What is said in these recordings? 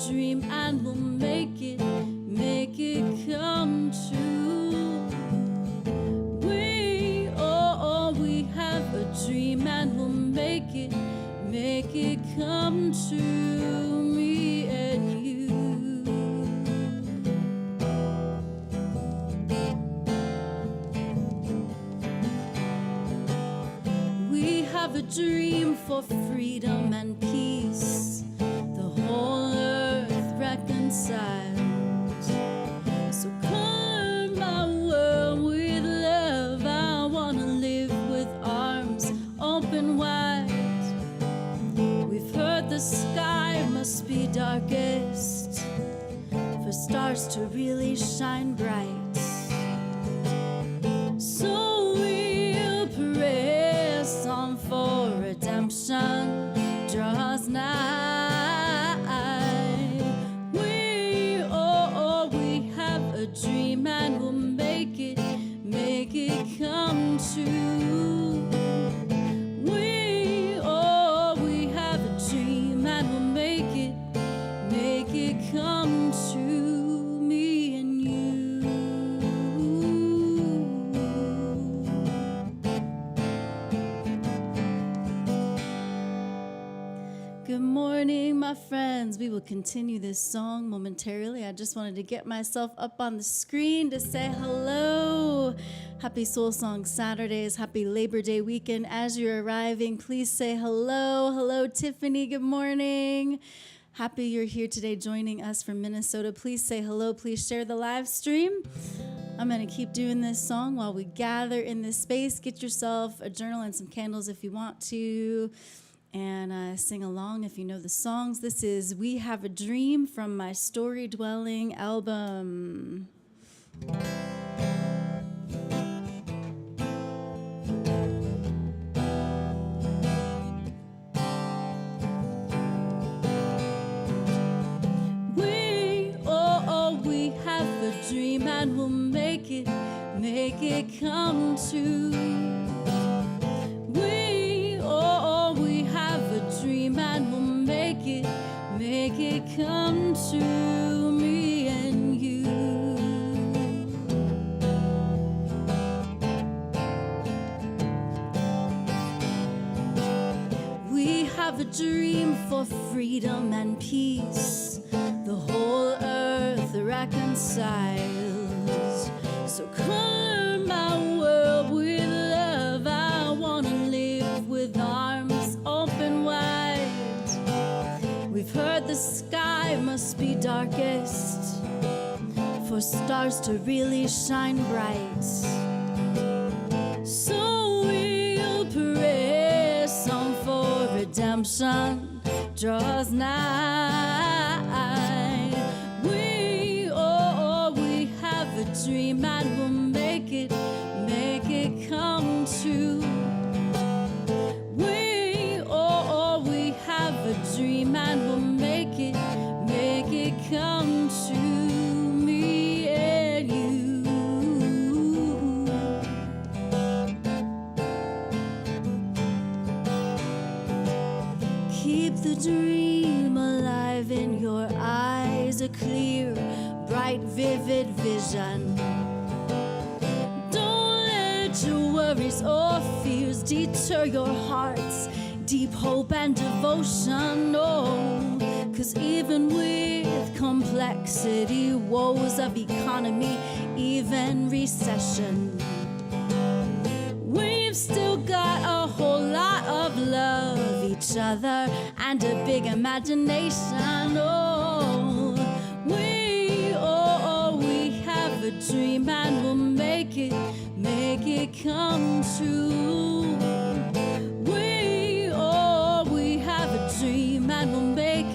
dream and we'll make it come true. We have a dream and we'll make it come true, me and you. We have a dream for freedom and peace, the whole earth reconciled. So color my world with love. I wanna live with arms open wide. We've heard the sky must be darkest for stars to really shine bright. So we'll press on for redemption draws nigh. We have a dream and we'll make it come true. We have a dream and we'll make it come true, me and you. Good morning, my friends. We will continue this song momentarily. I just wanted to get myself up on the screen to say hello. Happy Soul Song Saturdays. Happy Labor Day weekend. As you're arriving, please say hello. Hello, Tiffany. Good morning. Happy you're here today joining us from Minnesota. Please say hello. Please share the live stream. I'm going to keep doing this song while we gather in this space. Get yourself a journal and some candles if you want to. And sing along if you know the songs. This is We Have a Dream from my Storydwelling album. We have a dream and we'll make it come true. We have a dream and we'll make it come true, me and you. We have a dream for freedom and peace, the whole earth reconciles. So color my world with love. I wanna live with arms open wide. We've heard the sky must be darkest for stars to really shine bright. So we'll press on for redemption draws nigh. We have a dream and we'll make it come true. We have a dream and we'll make it come true, me and you. Keep the dream alive in your eyes, a clear, bright, vivid vision. Don't let your worries or fears deter your heart's deep hope and devotion. No, 'cause even with complexity, woes of economy, even recession, we've still got a whole lot of love, each other, and a big imagination. Oh, we have a dream and we'll make it come true. We have a dream and we'll make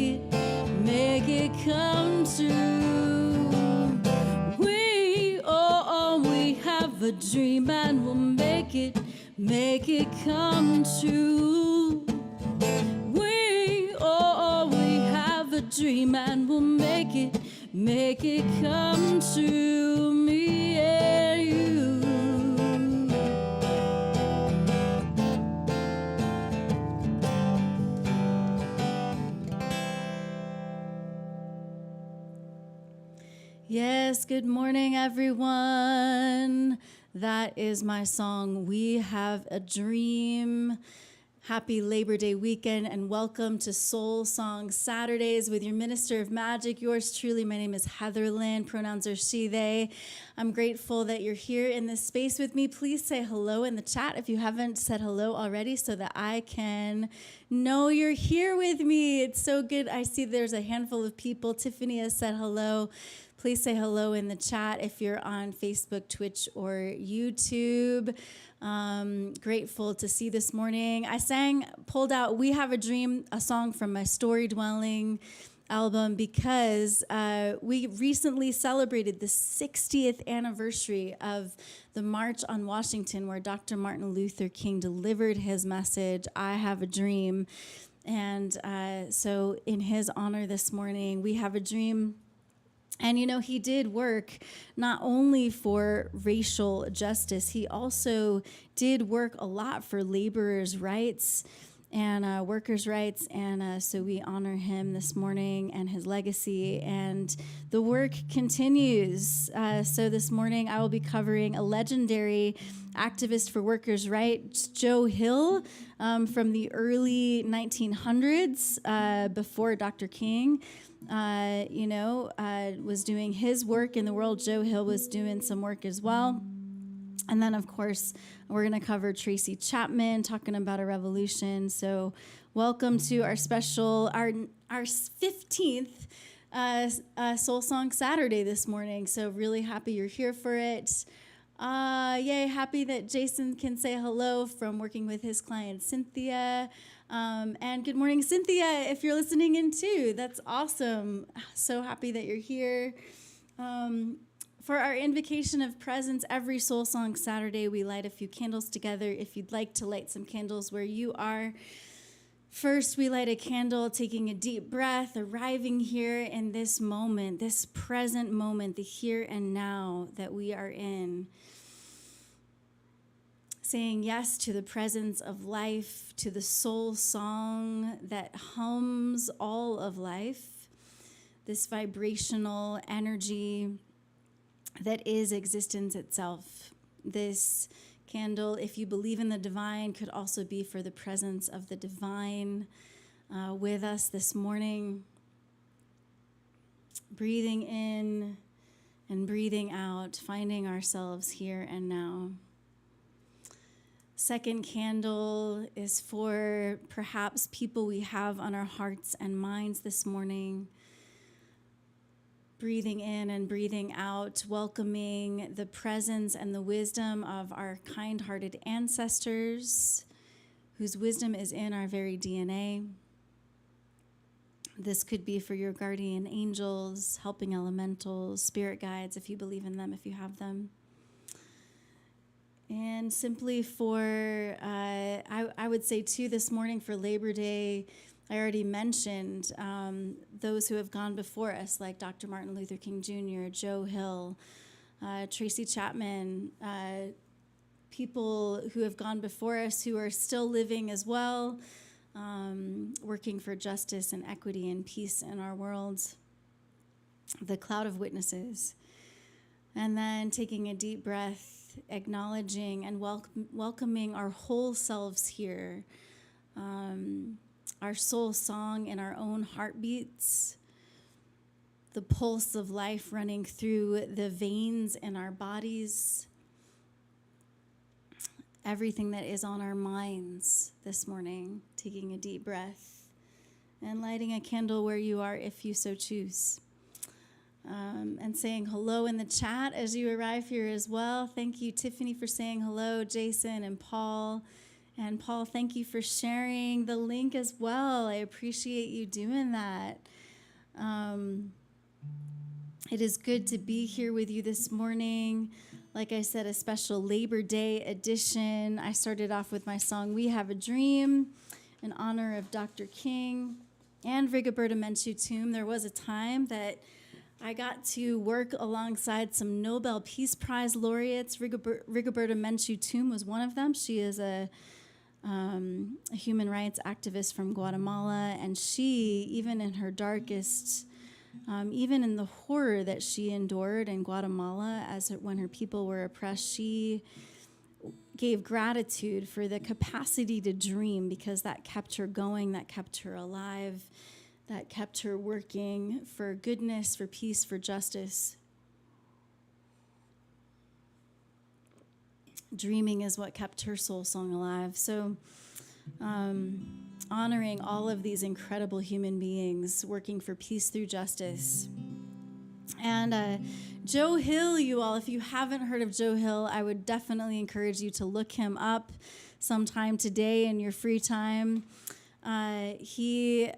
it come true. We have a dream and we'll make it come true. We have a dream and we'll make it come true, me and you. Yes, good morning, everyone. That is my song, We Have a Dream. Happy Labor Day weekend and welcome to Soul Song Saturdays with your Minister of Magic. Yours truly, my name is Heatherlyn. Pronouns are she, they. I'm grateful that you're here in this space with me. Please say hello in the chat if you haven't said hello already so that I can know you're here with me. It's so good. I see there's a handful of people. Tiffany has said hello. Please say hello in the chat if you're on Facebook, Twitch, or YouTube. Grateful to see this morning. I pulled out We Have a Dream, a song from my Storydwelling album because we recently celebrated the 60th anniversary of the March on Washington where Dr. Martin Luther King delivered his message, I have a dream. And so in his honor this morning, we have a dream. And, you know, he did work not only for racial justice, he also did work a lot for laborers' rights and workers' rights. And so we honor him this morning and his legacy. And the work continues. So this morning I will be covering a legendary activist for workers' rights, Joe Hill, from the early 1900s, before Dr. King. Was doing his work in the world. Joe Hill was doing some work as well. And then, of course, we're going to cover Tracy Chapman, talking about a revolution. So welcome to our special, our 15th Soul Song Saturday this morning. So really happy you're here for it. Yay, happy that Jason can say hello from working with his client, Cynthia. And good morning, Cynthia, if you're listening in too. That's awesome. So happy that you're here. For our invocation of presence, every Soul Song Saturday, we light a few candles together. If you'd like to light some candles where you are, first we light a candle, taking a deep breath, arriving here in this moment, this present moment, the here and now that we are in. Saying yes to the presence of life, to the soul song that hums all of life, this vibrational energy that is existence itself. This candle, if you believe in the divine, could also be for the presence of the divine with us this morning. Breathing in and breathing out, finding ourselves here and now. Second candle is for perhaps people we have on our hearts and minds this morning. Breathing in and breathing out, welcoming the presence and the wisdom of our kind-hearted ancestors, whose wisdom is in our very DNA. This could be for your guardian angels, helping elementals, spirit guides, if you believe in them, if you have them. And simply for, I would say too, this morning for Labor Day, I already mentioned those who have gone before us, like Dr. Martin Luther King Jr., Joe Hill, Tracy Chapman, people who have gone before us who are still living as well, working for justice and equity and peace in our world, the cloud of witnesses. And then taking a deep breath, acknowledging and welcoming our whole selves here, our soul song in our own heartbeats, the pulse of life running through the veins in our bodies, everything that is on our minds this morning, taking a deep breath and lighting a candle where you are if you so choose. And saying hello in the chat as you arrive here as well. Thank you, Tiffany, for saying hello, Jason and Paul. And Paul, thank you for sharing the link as well. I appreciate you doing that. It is good to be here with you this morning. Like I said, a special Labor Day edition. I started off with my song, We Have a Dream, in honor of Dr. King and Rigoberta Menchú Tum. There was a time that I got to work alongside some Nobel Peace Prize laureates. Rigoberta Menchú Tum was one of them. She is a human rights activist from Guatemala, and she, even in her darkest even in the horror that she endured in Guatemala when her people were oppressed, she gave gratitude for the capacity to dream, because that kept her going, that kept her alive, that kept her working for goodness, for peace, for justice. Dreaming is what kept her soul song alive. So honoring all of these incredible human beings working for peace through justice. And Joe Hill, you all, if you haven't heard of Joe Hill, I would definitely encourage you to look him up sometime today in your free time. He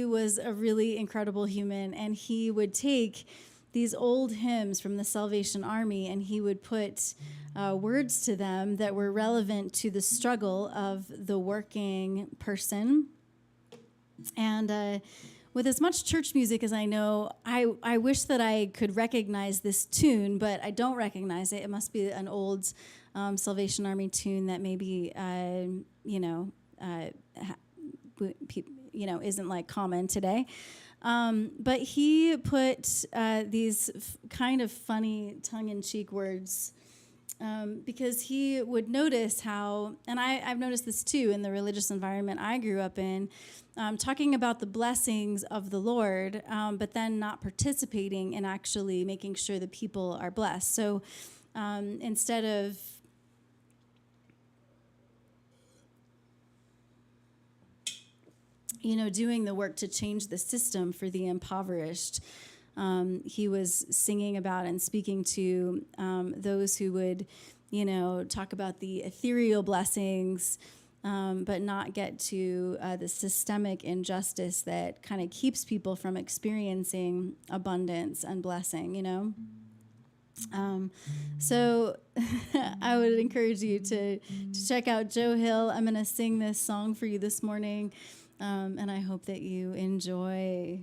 was a really incredible human, and he would take these old hymns from the Salvation Army, and he would put words to them that were relevant to the struggle of the working person. And with as much church music as I know, I wish that I could recognize this tune, but I don't recognize it. It must be an old Salvation Army tune that maybe, isn't like common today. But he put these kind of funny tongue-in-cheek words because he would notice how, and I've noticed this too in the religious environment I grew up in, talking about the blessings of the Lord, but then not participating in actually making sure the people are blessed. So instead of doing the work to change the system for the impoverished, he was singing about and speaking to those who would, talk about the ethereal blessings, but not get to the systemic injustice that kind of keeps people from experiencing abundance and blessing, So I would encourage you to check out Joe Hill. I'm going to sing this song for you this morning, and I hope that you enjoy.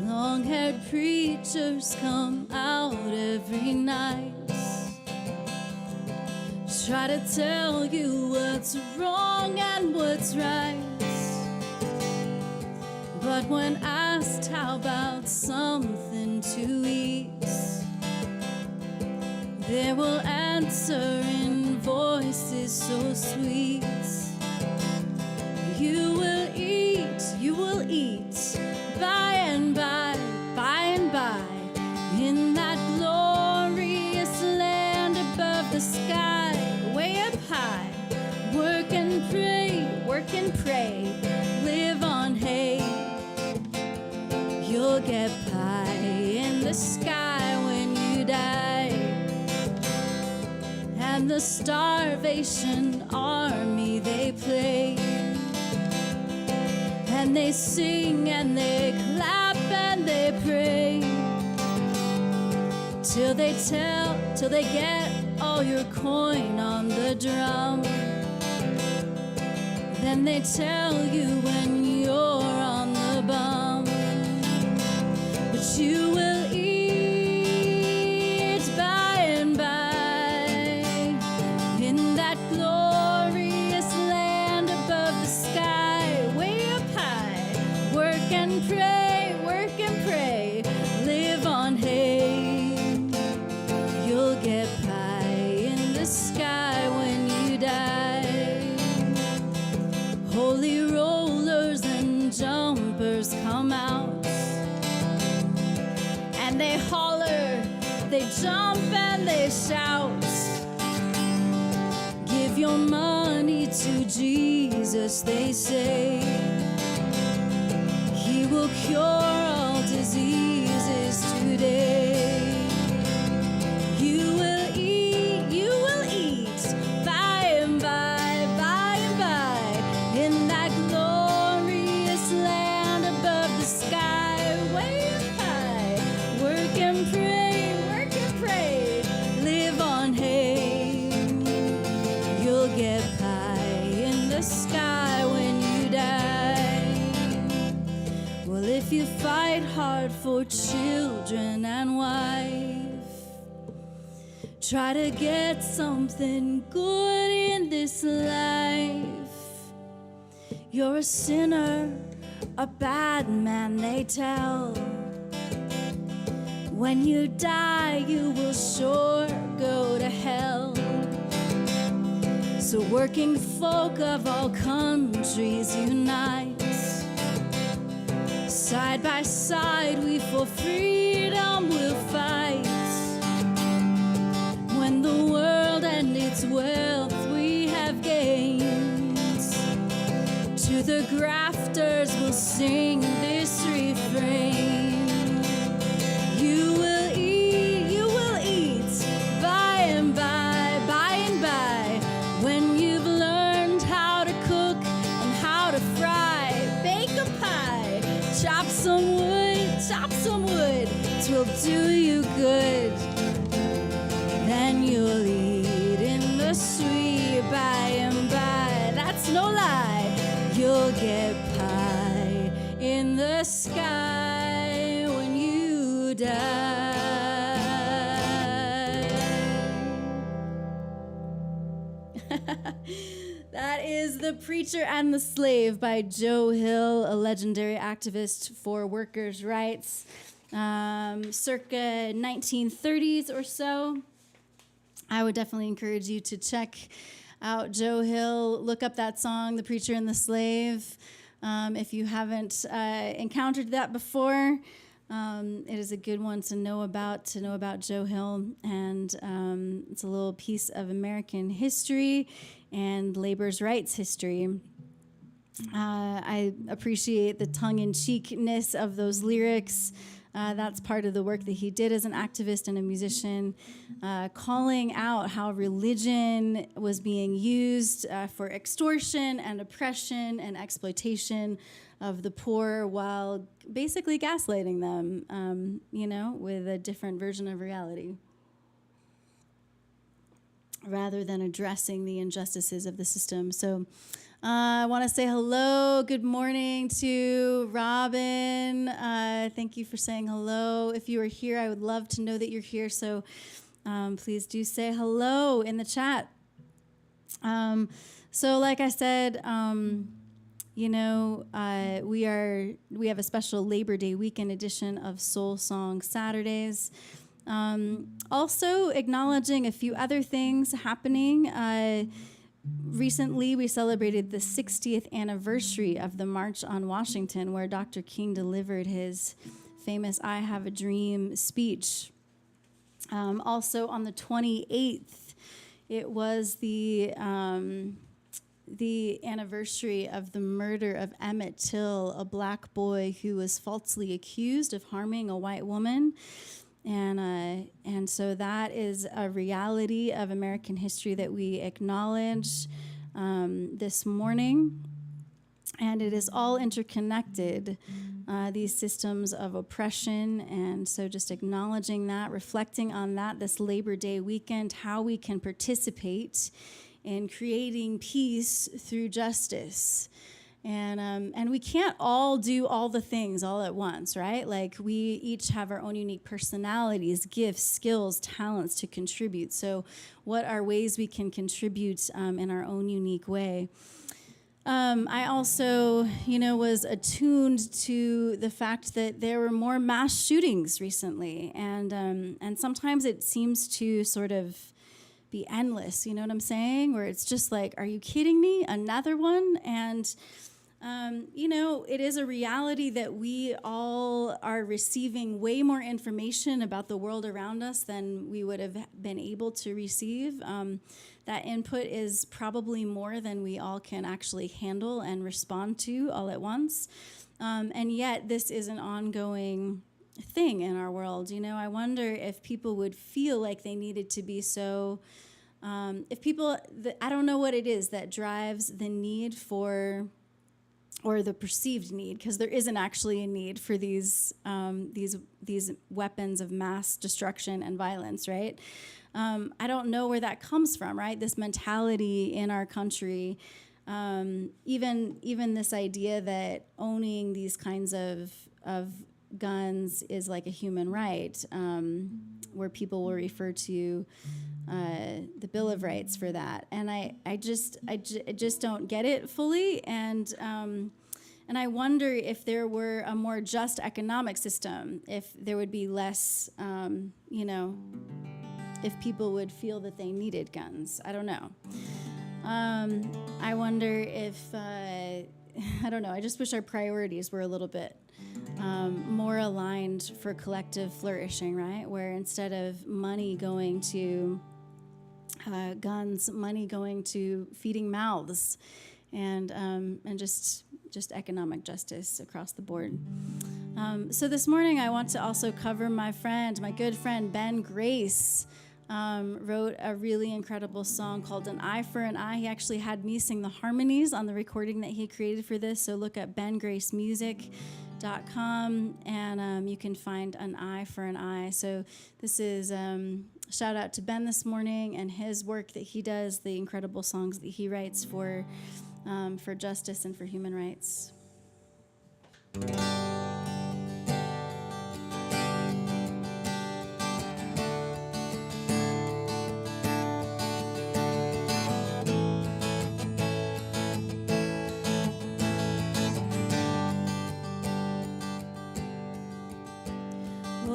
Long-haired preachers come out every night, try to tell you what's wrong and what's right. But when asked how about something to eat, they will answer in voices so sweet. You will eat, by and by, in that glorious land above the sky, way up high. Work and pray, live on hay. You'll get pie in the sky when you die. And the Starvation Army, they play, and they sing and they clap and they pray, till they get all your coin on the drum. Then they tell you when you're on the bum. But you will eat by and by, in that glorious land above the sky, way up high. Work and pray, live on hay. You'll get pie in the sky when you die. Holy rollers and jumpers come out, and they holler, they jump and they shout. Give your money to Jesus, they say. He will cure all diseases today. You will eat, by and by, in that glorious land above the sky, way up high. Work and pray, live on hay. You'll get pie in the sky when you die. Well, if you fight hard for children and and wife. Try to get something good in this life. You're a sinner, a bad man, they tell. When you die, you will sure go to hell. So working folk of all countries unite. Side by side, we for freedom will fight. When the world and its wealth we have gained, to the grafters we'll sing this refrain. You will eat, by and by, when you've learned how to cook and how to fry, bake a pie, chop some wood, 'twill do you good. Then you'll eat in the sweet by and by, that's no lie. You'll get pie in the sky when you die. That is The Preacher and the Slave by Joe Hill, a legendary activist for workers' rights, circa 1930s or so. I would definitely encourage you to check out Joe Hill. Look up that song, The Preacher and the Slave. If you haven't encountered that before, it is a good one to know about Joe Hill. And it's a little piece of American history and labor's rights history. I appreciate the tongue-in-cheekness of those lyrics. That's part of the work that he did as an activist and a musician, calling out how religion was being used for extortion and oppression and exploitation of the poor while basically gaslighting them, with a different version of reality, rather than addressing the injustices of the system. So I want to say hello, good morning to Robin. Thank you for saying hello. If you are here, I would love to know that you're here, so please do say hello in the chat. So like I said, we have a special Labor Day weekend edition of Soul Song Saturdays. Also acknowledging a few other things happening. Recently, we celebrated the 60th anniversary of the March on Washington, where Dr. King delivered his famous I Have a Dream speech. Also on the 28th, it was the anniversary of the murder of Emmett Till, a black boy who was falsely accused of harming a white woman. And so that is a reality of American history that we acknowledge this morning. And it is all interconnected, these systems of oppression. And so just acknowledging that, reflecting on that this Labor Day weekend, how we can participate in creating peace through justice. And we can't all do all the things all at once, right? Like, we each have our own unique personalities, gifts, skills, talents to contribute. So what are ways we can contribute in our own unique way? I also, was attuned to the fact that there were more mass shootings recently. And sometimes it seems to sort of be endless, you know what I'm saying? Where it's just like, are you kidding me? Another one? And it is a reality that we all are receiving way more information about the world around us than we would have been able to receive. That input is probably more than we all can actually handle and respond to all at once. And yet this is an ongoing thing in our world. I wonder if people would feel like they needed to be so, I don't know what it is that drives the need for, or the perceived need, because there isn't actually a need for these weapons of mass destruction and violence, right? I don't know where that comes from, right? This mentality in our country, even this idea that owning these kinds of guns is like a human right, where people will refer to the Bill of Rights for that. And I just don't get it fully. And I wonder if there were a more just economic system, if there would be less, if people would feel that they needed guns. I don't know. I wonder if, I don't know, I just wish our priorities were a little bit more aligned for collective flourishing, right? Where instead of money going to guns, money going to feeding mouths, and just economic justice across the board. So this morning I want to also cover my good friend Ben Grace. Wrote a really incredible song called An Eye for an Eye. He actually had me sing the harmonies on the recording that he created for this, so look at bengracemusic.com and you can find An Eye for an Eye. So this is shout out to Ben this morning and his work that he does, the incredible songs that he writes for justice and for human rights.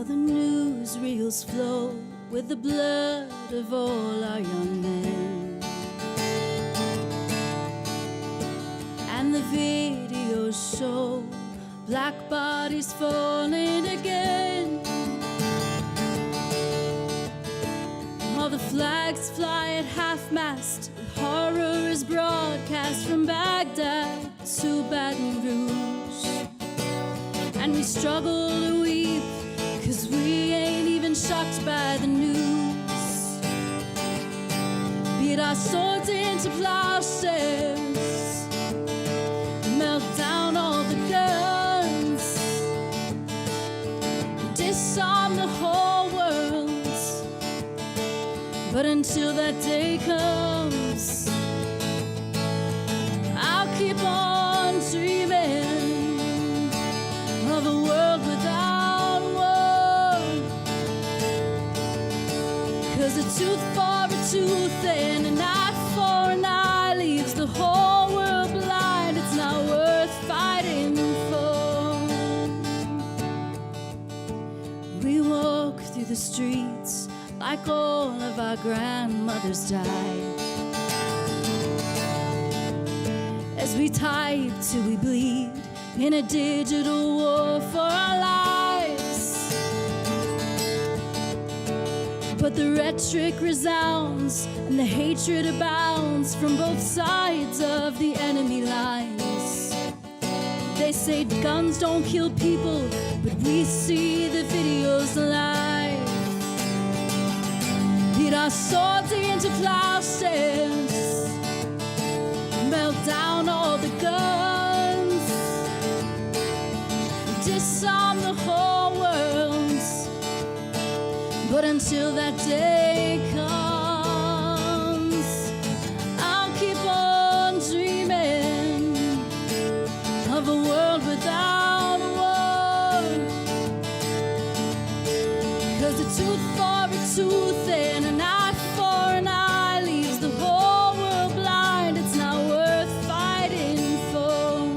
The newsreels flow with the blood of all our young men, and the videos show black bodies falling again. All the flags fly at half-mast, horror is broadcast from Baghdad to Baton Rouge, and we struggle to weep 'cause we ain't even shocked by the news. Beat our swords into plowshares, melt down all the guns, disarm the whole world. But until that day comes, I'll keep on dreaming of a world without. 'Cause a tooth for a tooth and an eye for an eye leaves the whole world blind. It's not worth fighting for. We walk through the streets like all of our grandmothers died, as we type till we bleed in a digital war for our lives. But the rhetoric resounds and the hatred abounds from both sides of the enemy lines. They say guns don't kill people, but we see the videos live. Beat our swords into plowshares, melt down all the guns, disarm the whole world. But until that day comes, I'll keep on dreaming of a world without war. 'Cause a tooth for a tooth and an eye for an eye leaves the whole world blind. It's not worth fighting for.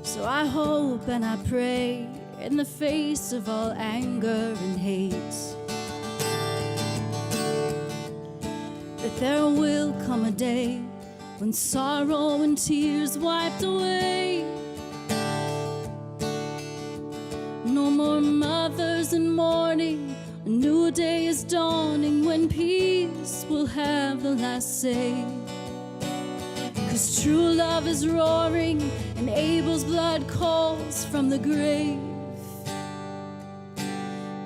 So I hope and I pray, in the face of all anger and hate, that there will come a day when sorrow and tears wiped away. No more mothers in mourning, a new day is dawning when peace will have the last say. 'Cause true love is roaring and Abel's blood calls from the grave.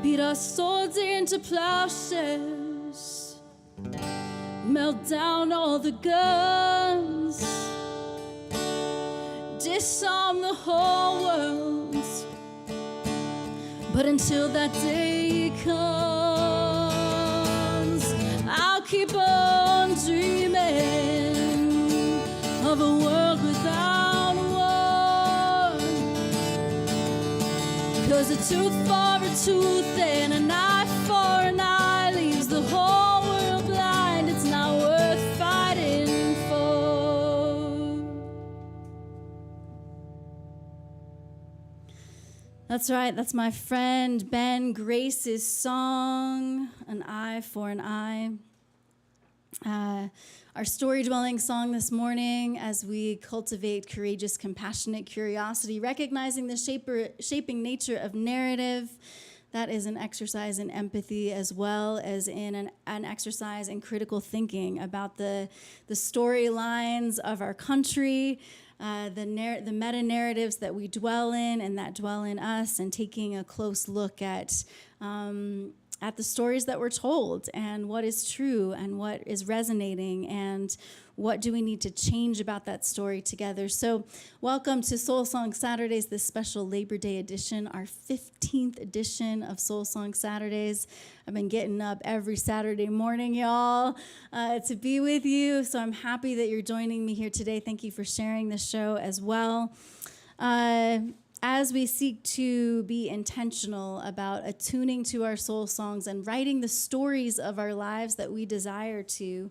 Beat our swords into plowshares, melt down all the guns, disarm the whole world. But until that day comes, I'll keep on dreaming of a world without war. a tooth for a tooth and an eye for an eye leaves the whole world blind. It's not worth fighting for. That's right. That's my friend Ben Grace's song, An Eye for an Eye. Our Storydwelling song this morning, as we cultivate courageous, compassionate curiosity, recognizing the shaping nature of narrative. That is an exercise in empathy, as well as in an exercise in critical thinking about the storylines of our country, the meta-narratives that we dwell in and that dwell in us, and taking a close look at the stories that we're told and what is true and what is resonating and what do we need to change about that story together. So welcome to Soul Song Saturdays, this special Labor Day edition, our 15th edition of Soul Song Saturdays. I've been getting up every Saturday morning, y'all, to be with you. So I'm happy that you're joining me here today. Thank you for sharing the show as well. As we seek to be intentional about attuning to our soul songs and writing the stories of our lives that we desire to,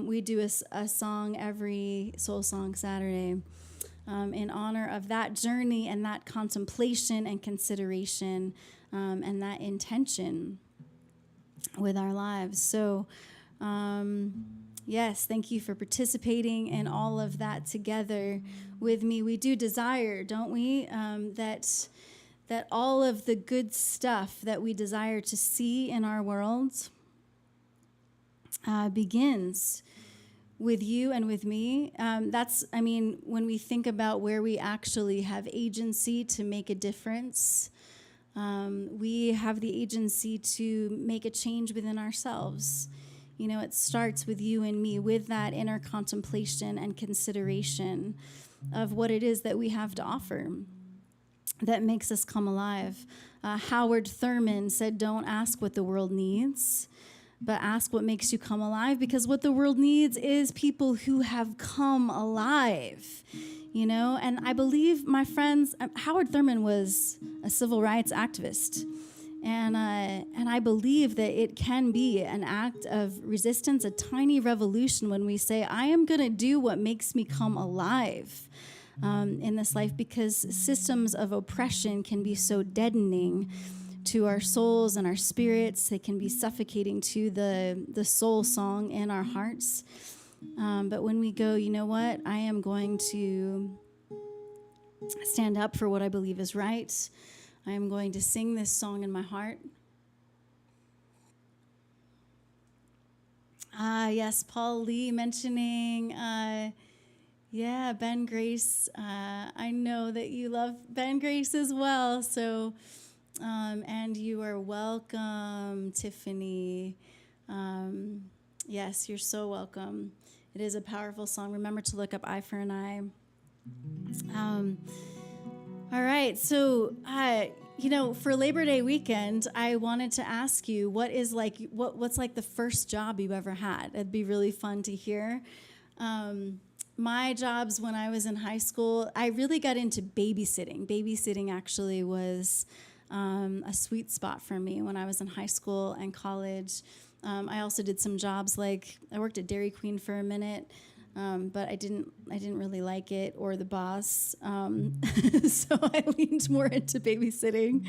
we do a song every Soul Song Saturday in honor of that journey and that contemplation and consideration and that intention with our lives. So, yes, thank you for participating in all of that together with me. We do desire, don't we, that all of the good stuff that we desire to see in our world begins with you and with me. When we think about where we actually have agency to make a difference, we have the agency to make a change within ourselves. You know, it starts with you and me, with that inner contemplation and consideration of what it is that we have to offer that makes us come alive. Howard Thurman said, don't ask what the world needs, but ask what makes you come alive, because what the world needs is people who have come alive, you know? And I believe, my friends, Howard Thurman was a civil rights activist. And I believe that it can be an act of resistance, a tiny revolution when we say, I am going to do what makes me come alive in this life, because systems of oppression can be so deadening to our souls and our spirits. They can be suffocating to the soul song in our hearts. But when we go, you know what, I am going to stand up for what I believe is right. I am going to sing this song in my heart. Yes, Paul Lee mentioning, Ben Grace. I know that you love Ben Grace as well. So, and you are welcome, Tiffany. Yes, you're so welcome. It is a powerful song. Remember to look up Eye for an Eye. All right, so, for Labor Day weekend, I wanted to ask you, what's the first job you ever had? It'd be really fun to hear. My jobs when I was in high school, I really got into babysitting. Babysitting actually was a sweet spot for me when I was in high school and college. I also did some jobs, like I worked at Dairy Queen for a minute. But I didn't really like it or the boss, so I leaned more into babysitting.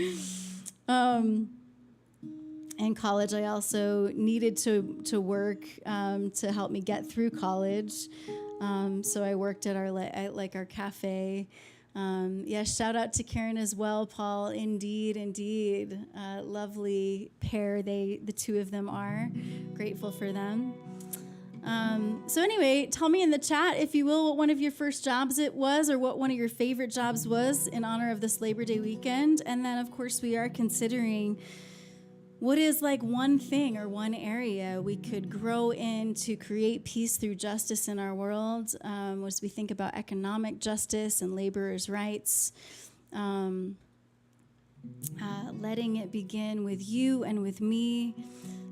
In college, I also needed to work to help me get through college, so I worked at our cafe. Shout out to Karen as well, Paul. Indeed, lovely pair. The two of them are. Grateful for them. So anyway, tell me in the chat, if you will, what one of your first jobs it was, or what one of your favorite jobs was in honor of this Labor Day weekend. And then, of course, we are considering what is like one thing or one area we could grow in to create peace through justice in our world, as we think about economic justice and laborers' rights. Letting it begin with you and with me.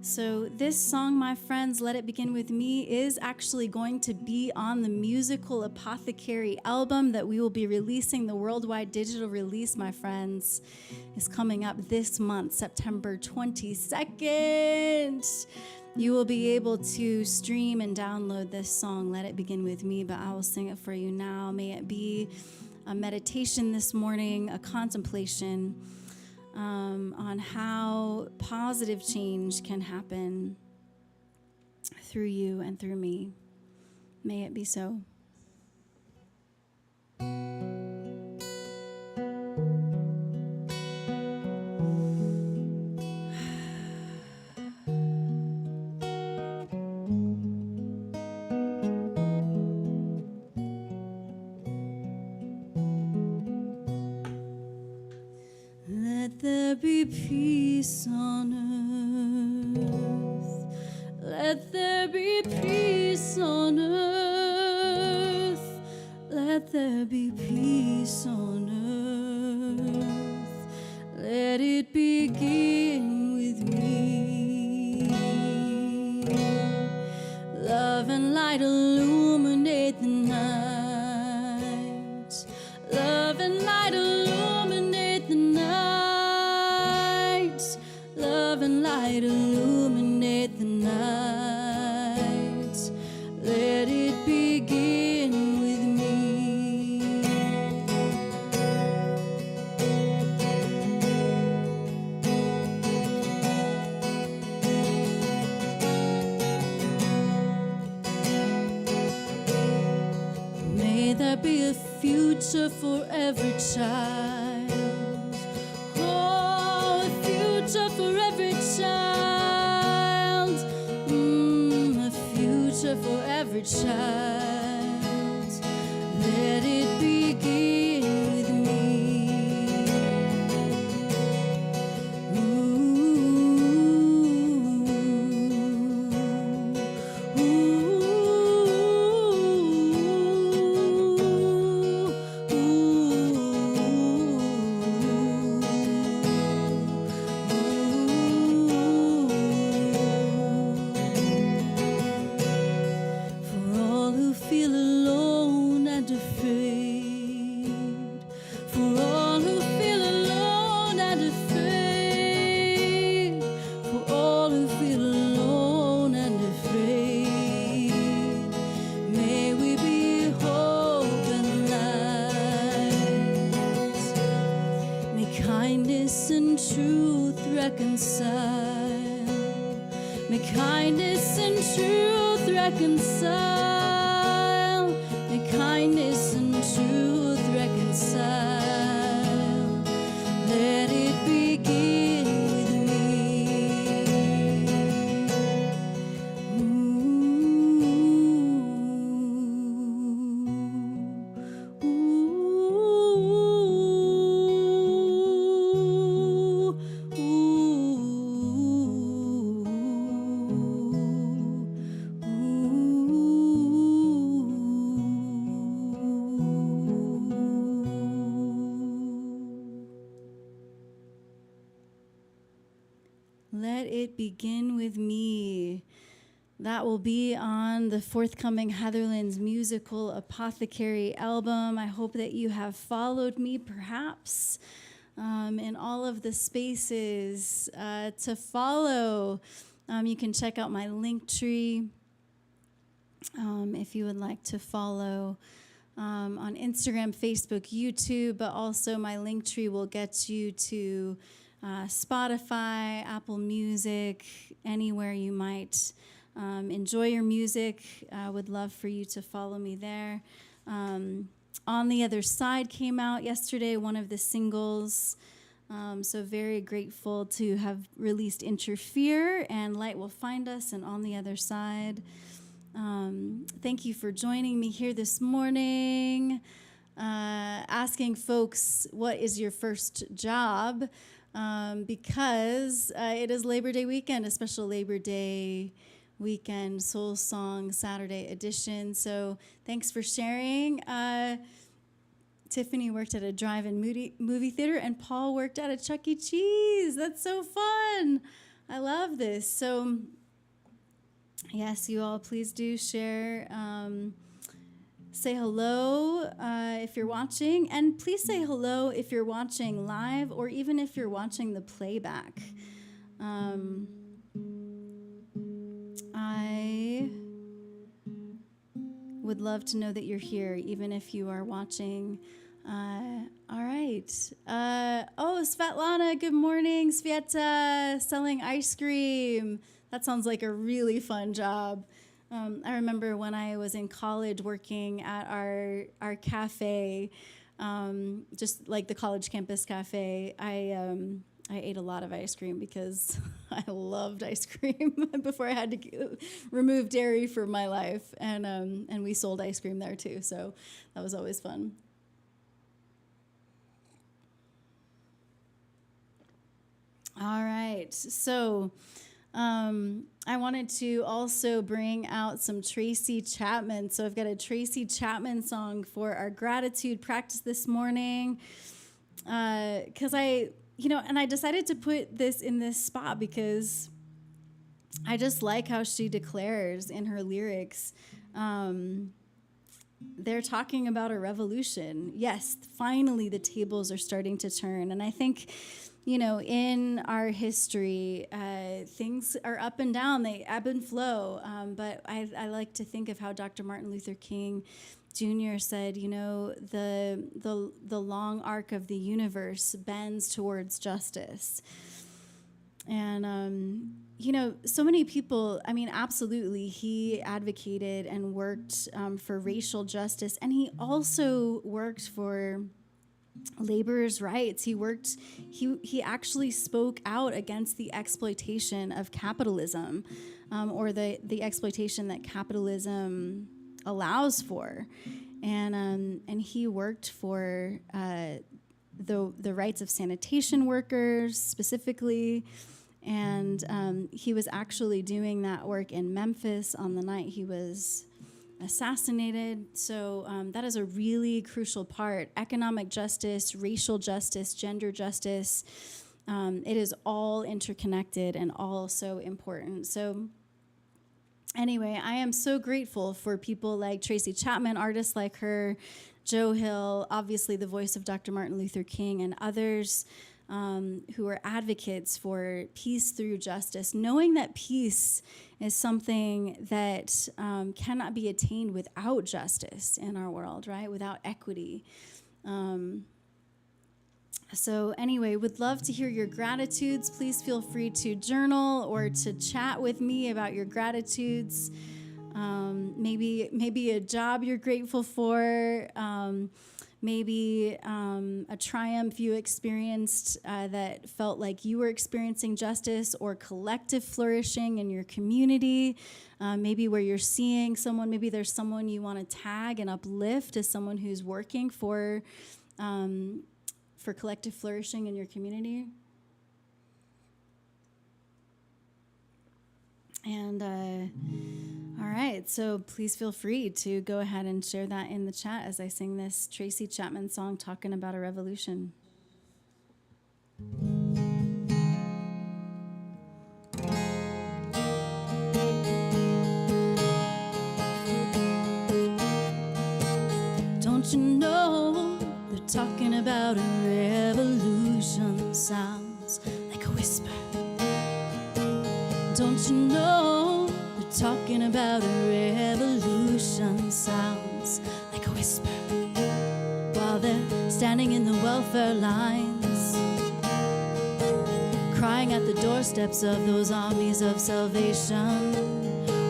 So this song, my friends, Let It Begin With Me, is actually going to be on the Musical Apothecary album that we will be releasing. The worldwide digital release, my friends, is coming up this month, September 22nd. You will be able to stream and download this song, Let It Begin With Me, but I will sing it for you now. May it be a meditation this morning, a contemplation on how positive change can happen through you and through me. May it be so. Let there be peace on earth. Let there be peace on earth. Let there be peace on earth. Let it begin with me. Love and light illuminate the night. Love and light illuminate the night. Love and light illuminate the night. Let it begin with me. May there be a future for every child. Oh, a future for every child. A future for every child. Let it begin with me. For all who feel alone and afraid, for all who feel alone and afraid, for all who feel alone and afraid, may we be hope and light. May kindness and truth reconcile. May kindness and truth reconcile. May kindness and truth reconcile. Let it begin with me. Let it begin with me. That will be on the forthcoming Heatherlyn's Musical Apothecary album. I hope that you have followed me, perhaps, in all of the spaces to follow. You can check out my link tree if you would like to follow on Instagram, Facebook, YouTube, but also my link tree will get you to Spotify, Apple Music, anywhere you might enjoy your music. I would love for you to follow me there. On the Other Side came out yesterday, one of the singles. So very grateful to have released Interfere and Light Will Find Us and On the Other Side. Thank you for joining me here this morning. Asking folks, what is your first job? Because it is Labor Day weekend, a special Labor Day weekend Soul Song Saturday edition. So thanks for sharing. Tiffany worked at a drive-in movie theater, and Paul worked at a Chuck E. Cheese. That's so fun. I love this. So, yes, you all please do share. Say hello if you're watching, and please say hello if you're watching live or even if you're watching the playback. I would love to know that you're here, even if you are watching. All right. Svetlana, good morning. Sveta, selling ice cream. That sounds like a really fun job. I remember when I was in college working at our cafe, just like the college campus cafe, I ate a lot of ice cream because I loved ice cream before I had to remove dairy from my life, and we sold ice cream there too, so that was always fun. All right, so I wanted to also bring out some Tracy Chapman. So I've got a Tracy Chapman song for our gratitude practice this morning, because I decided to put this in this spot because I just like how she declares in her lyrics. They're talking about a revolution. Yes, finally the tables are starting to turn. And I think, in our history, things are up and down. They ebb and flow. But I like to think of how Dr. Martin Luther King Jr. said, the long arc of the universe bends towards justice. And, so many people, absolutely, he advocated and worked for racial justice. And he also worked for laborers' rights. He actually spoke out against the exploitation of capitalism, or the exploitation that capitalism allows for. And he worked for the rights of sanitation workers specifically. And he was actually doing that work in Memphis on the night he was assassinated. So that is a really crucial part. Economic justice, racial justice, gender justice, it is all interconnected and all so important. So anyway, I am so grateful for people like Tracy Chapman, artists like her, Joe Hill, obviously the voice of Dr. Martin Luther King, and others who are advocates for peace through justice, knowing that peace is something that cannot be attained without justice in our world, right? Without equity. So anyway, would love to hear your gratitudes. Please feel free to journal or to chat with me about your gratitudes. Maybe a job you're grateful for. Maybe a triumph you experienced that felt like you were experiencing justice or collective flourishing in your community. Maybe where you're seeing someone, maybe there's someone you want to tag and uplift as someone who's working for collective flourishing in your community. And all right, so please feel free to go ahead and share that in the chat as I sing this Tracy Chapman song talking about a revolution. Don't you know they're talking about a revolution? Sounds like a whisper. Don't you know they're talking about a revolution? Sounds like a whisper. While they're standing in the welfare lines, crying at the doorsteps of those armies of salvation,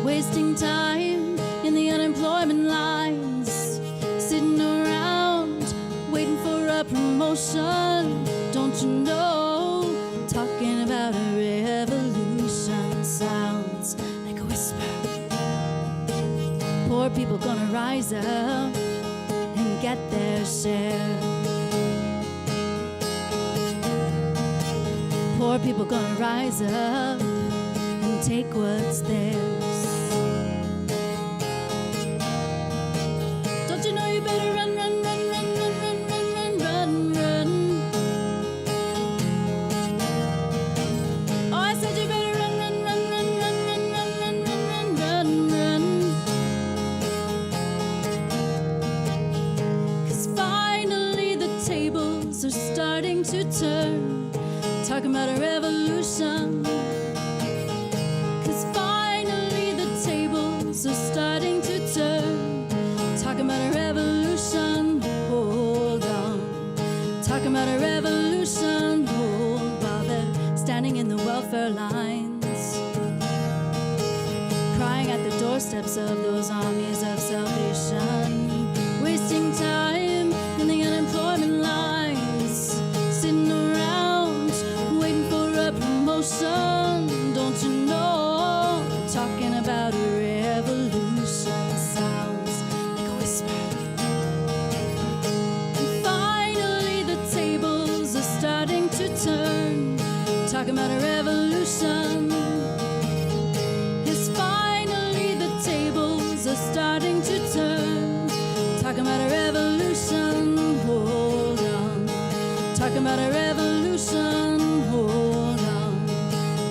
wasting time in the unemployment lines, sitting around waiting for a promotion. Don't you know, talking about a revolution sounds like a whisper. Poor people gonna rise up and get their share. Poor people gonna rise up and take what's theirs. Don't you know you better run, run, run, run, run, run, run, run, run, run. Oh, I said you better to turn. Talking about a revolution. 'Cause finally the tables are starting to turn. Talking about a revolution. Hold on. Talking about a revolution. Hold while they're standing in the welfare lines. Crying at the doorsteps of those armies of salvation. Wasting time in the unemployment lines. Sitting around waiting for a promotion. Don't you know? Talking about a revolution sounds like a whisper. And finally the tables are starting to turn. Talking about a revolution. Yes, finally the tables are starting to turn. Talking about a revolution. Hold on. Talking about a revolution. Hold on.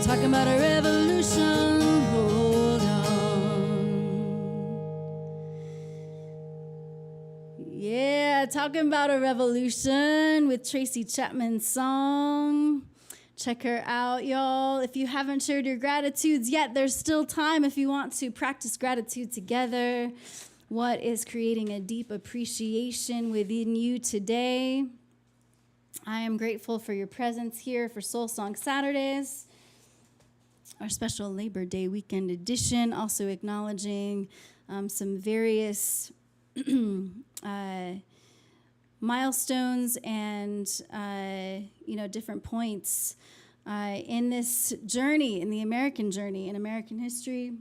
Talking about a revolution. Hold on. Yeah, talking about a revolution with Tracy Chapman's song. Check her out, y'all. If you haven't shared your gratitudes yet, there's still time if you want to practice gratitude together. What is creating a deep appreciation within you today? I am grateful for your presence here for Soul Song Saturdays, our special Labor Day weekend edition, also acknowledging some various milestones and different points in this journey, in the American journey, in American history,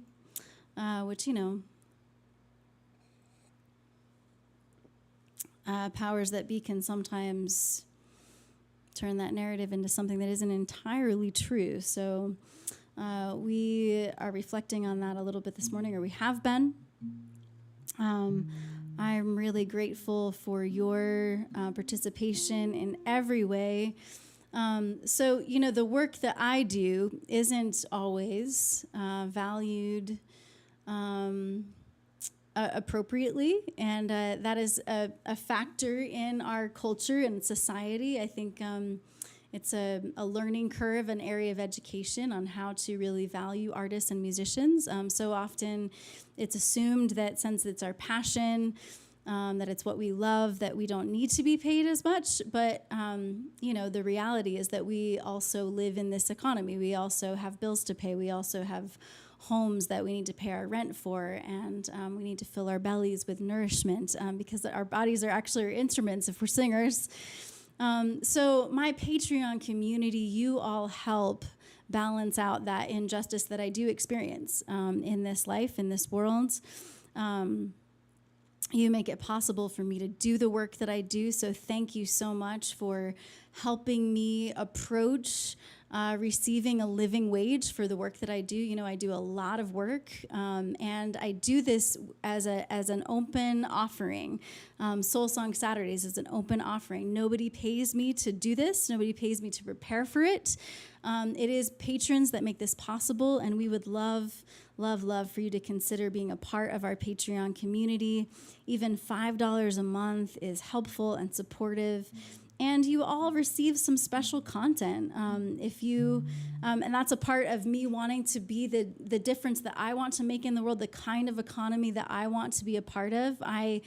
which powers that be can sometimes turn that narrative into something that isn't entirely true. So we are reflecting on that a little bit this morning, or we have been. I'm really grateful for your participation in every way. So, the work that I do isn't always valued appropriately, and that is a factor in our culture and society. I think it's a learning curve, an area of education on how to really value artists and musicians. So often it's assumed that since it's our passion, that it's what we love, that we don't need to be paid as much. But, the reality is that we also live in this economy. We also have bills to pay. We also have homes that we need to pay our rent for, and we need to fill our bellies with nourishment because our bodies are actually our instruments if we're singers. So my Patreon community, you all help balance out that injustice that I do experience in this life, in this world. You make it possible for me to do the work that I do, so thank you so much for helping me approach receiving a living wage for the work that I do. I do a lot of work, and I do this as an open offering. Soul Song Saturdays is an open offering. Nobody pays me to do this. Nobody pays me to prepare for it. It is patrons that make this possible, and we would love for you to consider being a part of our Patreon community. Even $5 a month is helpful and supportive. And you all receive some special content. And that's a part of me wanting to be the difference that I want to make in the world, the kind of economy that I want to be a part of. I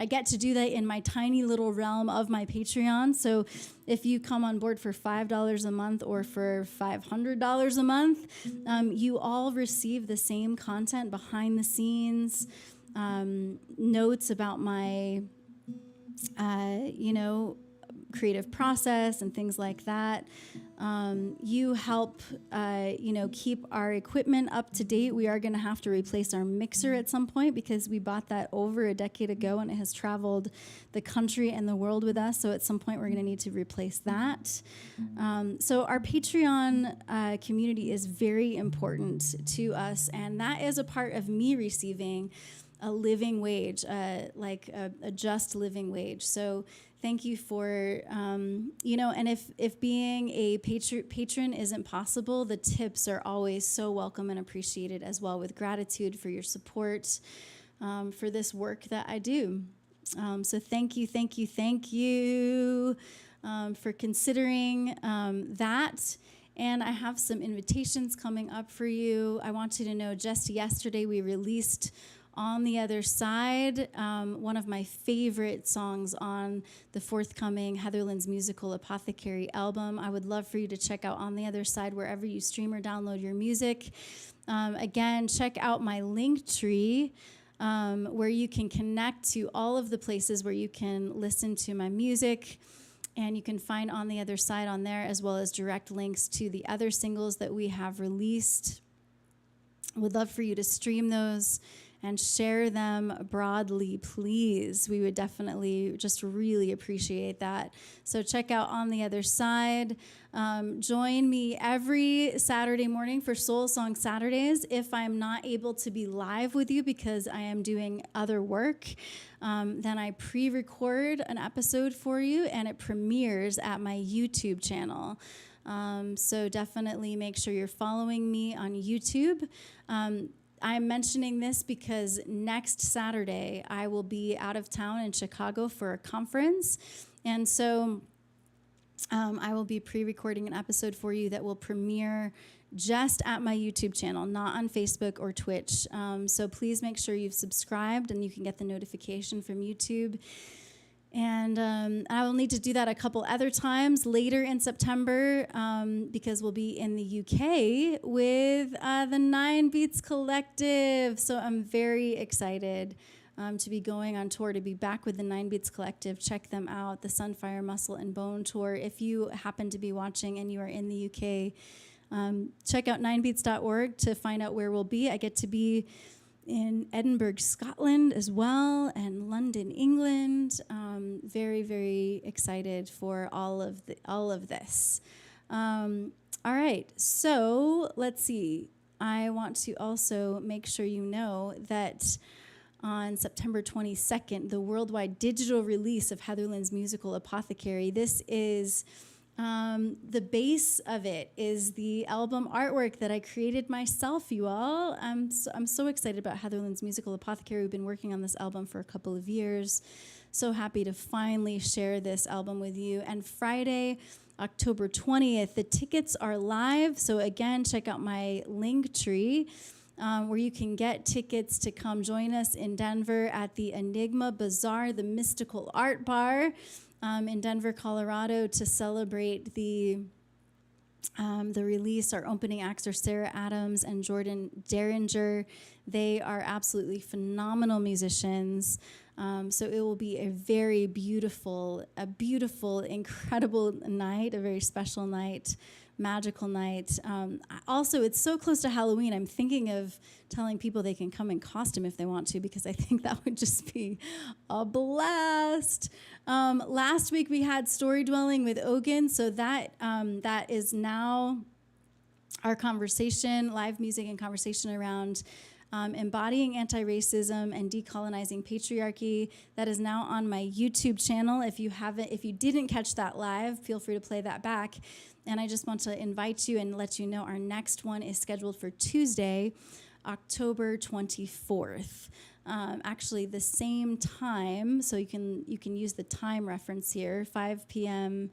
get to do that in my tiny little realm of my Patreon. So if you come on board for $5 a month or for $500 a month, you all receive the same content behind the scenes, notes about my, creative process and things like that. You help, keep our equipment up to date. We are going to have to replace our mixer at some point because we bought that over a decade ago and it has traveled the country and the world with us. So at some point we're going to need to replace that. So our Patreon community is very important to us, and that is a part of me receiving a living wage, like a just living wage. So thank you for, and if being a patron isn't possible, the tips are always so welcome and appreciated as well, with gratitude for your support for this work that I do. So thank you, thank you, thank you. for considering that. And I have some invitations coming up for you. I want you to know just yesterday we released On the Other Side, one of my favorite songs on the forthcoming Heatherlyn's Musical Apothecary album. I would love for you to check out On the Other Side wherever you stream or download your music. Again, check out my Linktree, where you can connect to all of the places where you can listen to my music. And you can find On the Other Side on there, as well as direct links to the other singles that we have released. Would love for you to stream those and share them broadly, please. We would definitely just really appreciate that. So check out On the Other Side. Join me every Saturday morning for Soul Song Saturdays. If I'm not able to be live with you because I am doing other work, then I pre-record an episode for you, and it premieres at my YouTube channel. So definitely make sure you're following me on YouTube. I'm mentioning this because next Saturday I will be out of town in Chicago for a conference. And so I will be pre-recording an episode for you that will premiere just at my YouTube channel, not on Facebook or Twitch. So please make sure you've subscribed and you can get the notification from YouTube. And I will need to do that a couple other times later in September because we'll be in the UK with the 9 Beats Collective. So I'm very excited to be going on tour, to be back with the 9 Beats Collective. Check them out, the Sunfire Muscle and Bone Tour. If you happen to be watching and you are in the UK, check out 9beats.org to find out where we'll be. I get to be in Edinburgh, Scotland as well, and London, England. Very, very excited for all of this. All right, so let's see. I want to also make sure you know that on September 22nd, the worldwide digital release of Heatherlyn's Musical Apothecary. This is the base of it is the album artwork that I created myself, you all. I'm so excited about Heatherlyn's Musical Apothecary. We've been working on this album for a couple of years. So happy to finally share this album with you. And Friday, October 20th, the tickets are live. So again, check out my Linktree, where you can get tickets to come join us in Denver at the Enigma Bazaar, the Mystical Art Bar, in Denver, Colorado, to celebrate the release. Our opening acts are Sarah Adams and Jordan Derringer. They are absolutely phenomenal musicians. So it will be a very beautiful, incredible night, a very special night, magical night. Also, it's so close to Halloween. I'm thinking of telling people they can come in costume if they want to, because I think that would just be a blast. Last week we had Storydwelling with Ogun, so that is now our conversation, live music and conversation around embodying anti-racism and decolonizing patriarchy. That is now on my YouTube channel. If you didn't catch that live, feel free to play that back. And I just want to invite you and let you know our next one is scheduled for Tuesday, October 24th. Actually, the same time, so you can use the time reference here, 5 p.m.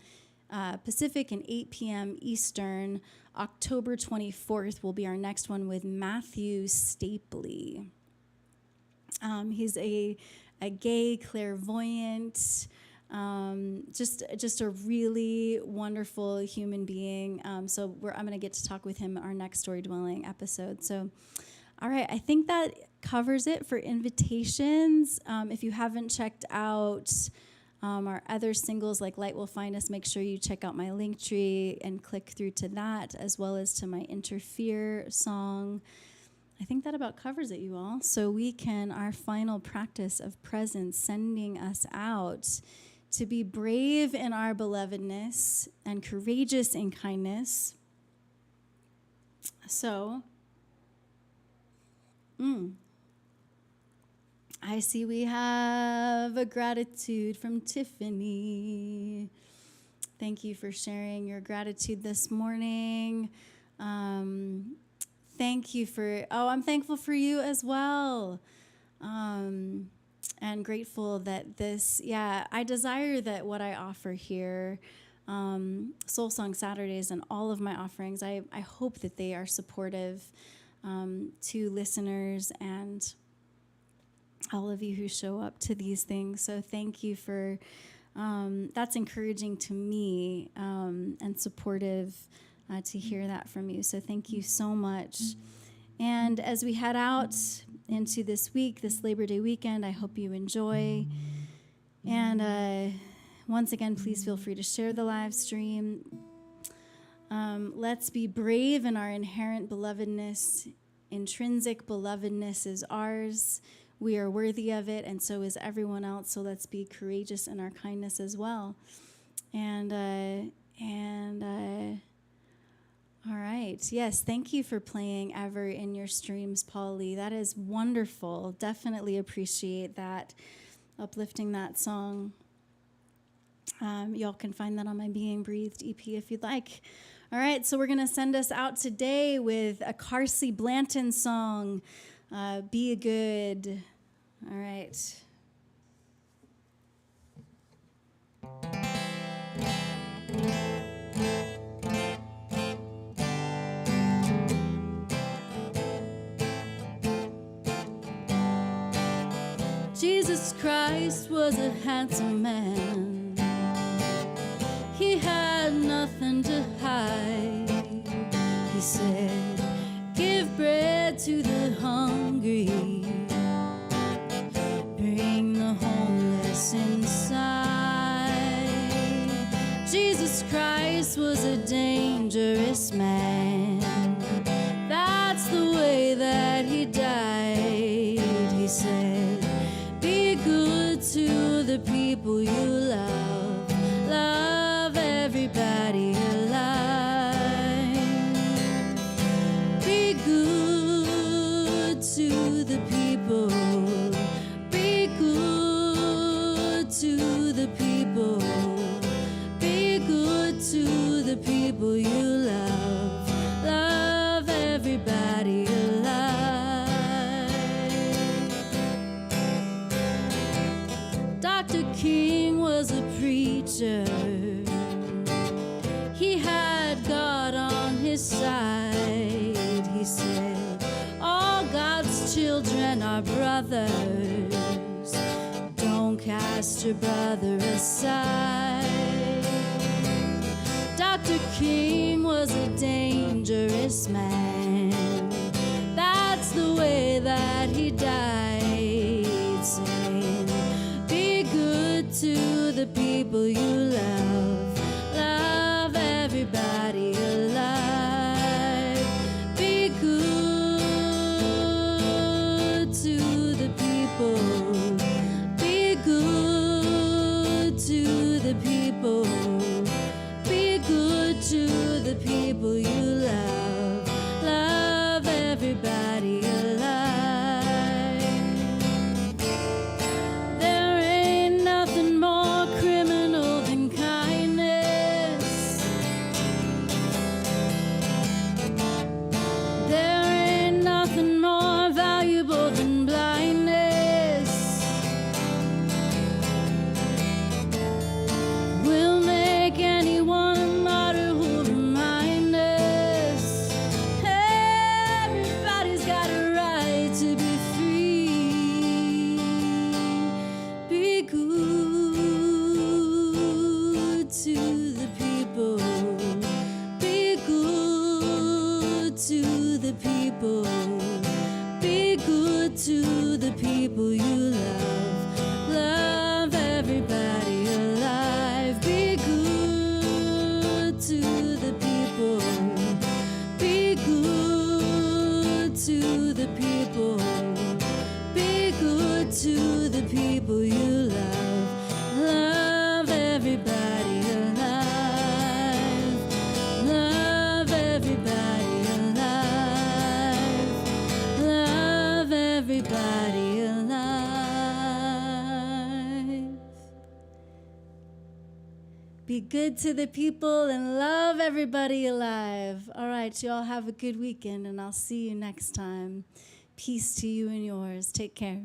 Pacific and 8 p.m. Eastern. October 24th will be our next one with Matthew Stapley. He's a gay clairvoyant, just a really wonderful human being. So I'm going to get to talk with him in our next Storydwelling episode. So, all right, I think that covers it for invitations. If you haven't checked out our other singles like Light Will Find Us, make sure you check out my Linktree and click through to that, as well as to my Interfere song. I think that about covers it, you all. So we can, our final practice of presence, sending us out to be brave in our belovedness and courageous in kindness. So, I see we have a gratitude from Tiffany. Thank you for sharing your gratitude this morning. Thank you for, I'm thankful for you as well. and grateful that I desire that what I offer here, Soul Song Saturdays and all of my offerings, I hope that they are supportive to listeners and all of you who show up to these things. So thank you for, that's encouraging to me and supportive to hear that from you. So thank you so much. And as we head out into this week, this Labor Day weekend, I hope you enjoy. And once again, please feel free to share the live stream. Let's be brave in our inherent belovedness. Intrinsic belovedness is ours. We are worthy of it, and so is everyone else. So let's be courageous in our kindness as well. And all right. Yes, thank you for playing Ever in your streams, Paul Lee. That is wonderful. Definitely appreciate that, uplifting that song. Y'all can find that on my Being Breathed EP if you'd like. All right, so we're going to send us out today with a Carsey Blanton song, Be a Good. All right. Jesus Christ was a handsome man. He had nothing to hide. He said, give bread to the hungry, bring the homeless inside. Jesus Christ was a dangerous man. That's the way that he died. He said, be good to the people you love. Love everybody alive. Be good to the people. Be good to the people. Be good to the people you love. Love everybody alive. Dr. King was a preacher. He had God on his side. He said, all God's children are brothers. Don't cast your brother aside. Dr. King was a dangerous man. That's the way that he died, saying, be good to the people you love. Love everybody alive. Be good to the people. Be good to the people. Be good to the people you love. Love everybody alive. There ain't nothing more criminal than kindness. There ain't nothing more valuable than blindness. We'll make anyone a martyr who'll remind us everybody's got a right to be free. Be good to the people. Be good to the people. Be good to the people you love. Love everybody alive. Be good to the people. Be good to the people. Be good to the people you love. Love everybody alive. Love everybody alive. Love everybody alive. Be good to the people and love everybody alive. All right, y'all have a good weekend, and I'll see you next time. Peace to you and yours. Take care.